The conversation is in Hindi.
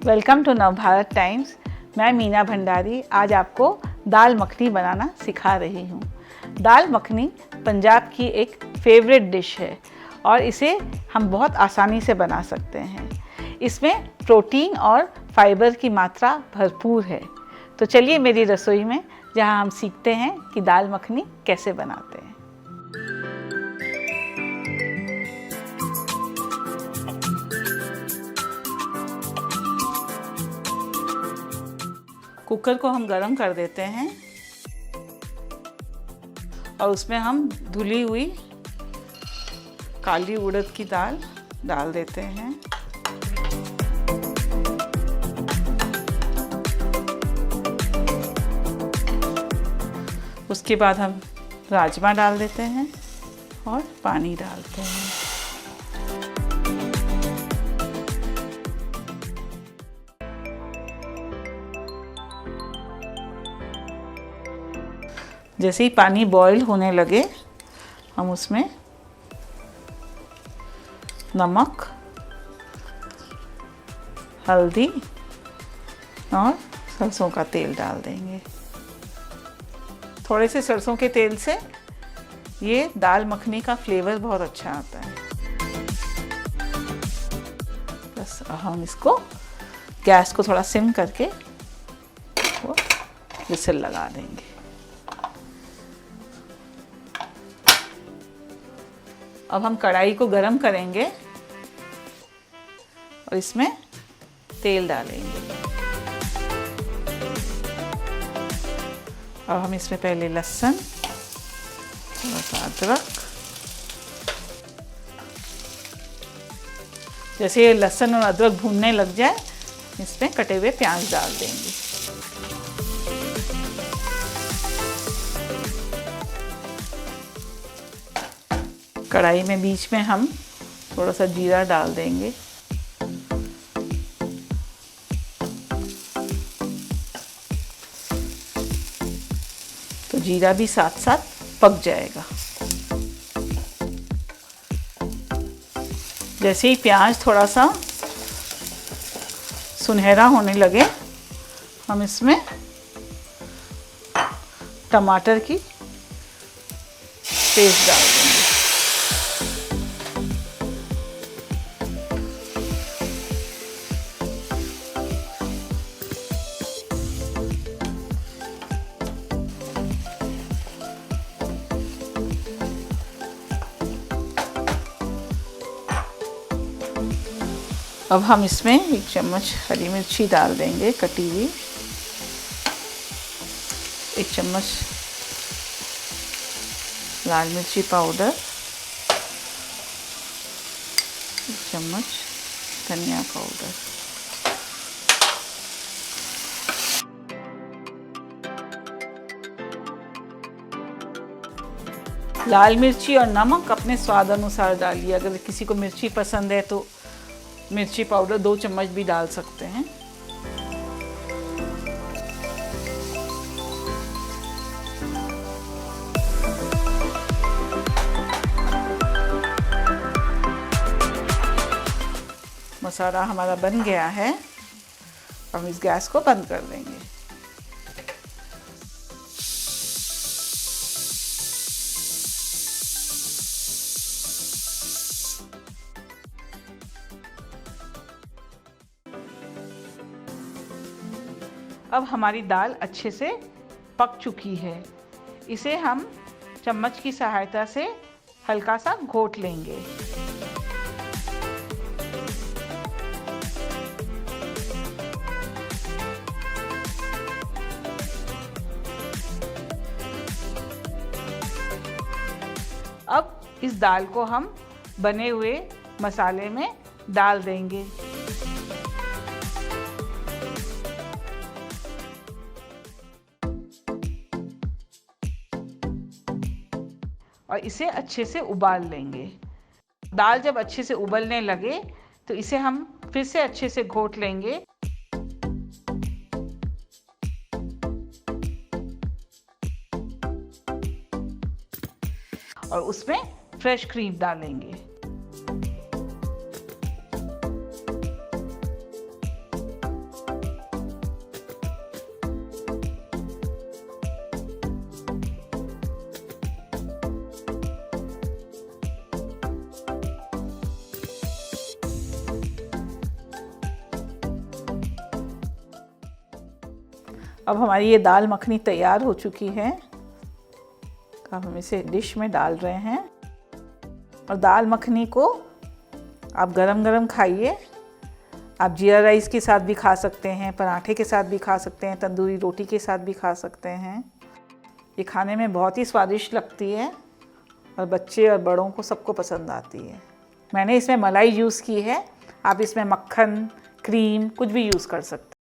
Welcome to Navbharat times. मैं मीना भंडारी आज आपको दाल मखनी बनाना सिखा रही हूँ। दाल मखनी पंजाब की एक फेवरेट डिश है और इसे हम बहुत आसानी से बना सकते हैं। इसमें प्रोटीन और फाइबर की मात्रा भरपूर है। तो चलिए मेरी रसोई में, जहाँ हम सीखते हैं कि दाल मखनी कैसे बनाते हैं। कुकर को हम गरम कर देते हैं और उसमें हम धुली हुई काली उड़द की दाल डाल देते हैं। उसके बाद हम राजमा डाल देते हैं और पानी डालते हैं। जैसे ही पानी बॉईल होने लगे हम उसमें नमक, हल्दी और सरसों का तेल डाल देंगे। थोड़े से सरसों के तेल से ये दाल मखनी का फ्लेवर बहुत अच्छा आता है। बस हम इसको गैस को थोड़ा सिम करके विसल लगा देंगे। अब हम कढ़ाई को गरम करेंगे और इसमें तेल डालेंगे। अब हम इसमें पहले लहसुन, थोड़ा सा अदरक, जैसे ये लहसुन और अदरक भूनने लग जाए इसमें कटे हुए प्याज डाल देंगे। कढ़ाई में बीच में हम थोड़ा सा जीरा डाल देंगे। तो जीरा भी साथ साथ पक जाएगा। जैसे ही प्याज थोड़ा सा सुनहरा होने लगे हम इसमें टमाटर की पेस्ट डाल देंगे। अब हम इसमें 1 चम्मच हरी मिर्ची डाल देंगे कटी हुई, 1 चम्मच लाल मिर्ची पाउडर, 1 चम्मच धनिया पाउडर। लाल मिर्ची और नमक अपने स्वाद अनुसार डालिए। अगर किसी को मिर्ची पसंद है तो मिर्ची पाउडर 2 चम्मच भी डाल सकते हैं। मसाला हमारा बन गया है। हम इस गैस को बंद कर देंगे। अब हमारी दाल अच्छे से पक चुकी है। इसे हम चम्मच की सहायता से हल्का सा घोट लेंगे। अब इस दाल को हम बने हुए मसाले में डाल देंगे। और इसे अच्छे से उबाल लेंगे। दाल जब अच्छे से उबलने लगे तो इसे हम फिर से अच्छे से घोट लेंगे। और उसमें फ्रेश क्रीम डालेंगे। अब हमारी ये दाल मखनी तैयार हो चुकी है। अब हम इसे डिश में डाल रहे हैं। और दाल मखनी को आप गरम गरम खाइए। आप जीरा राइस के साथ भी खा सकते हैं, पराठे के साथ भी खा सकते हैं, तंदूरी रोटी के साथ भी खा सकते हैं। ये खाने में बहुत ही स्वादिष्ट लगती है और बच्चे और बड़ों को सबको पसंद आती है। मैंने इसमें मलाई यूज़ की है, आप इसमें मक्खन, क्रीम कुछ भी यूज़ कर सकते हैं।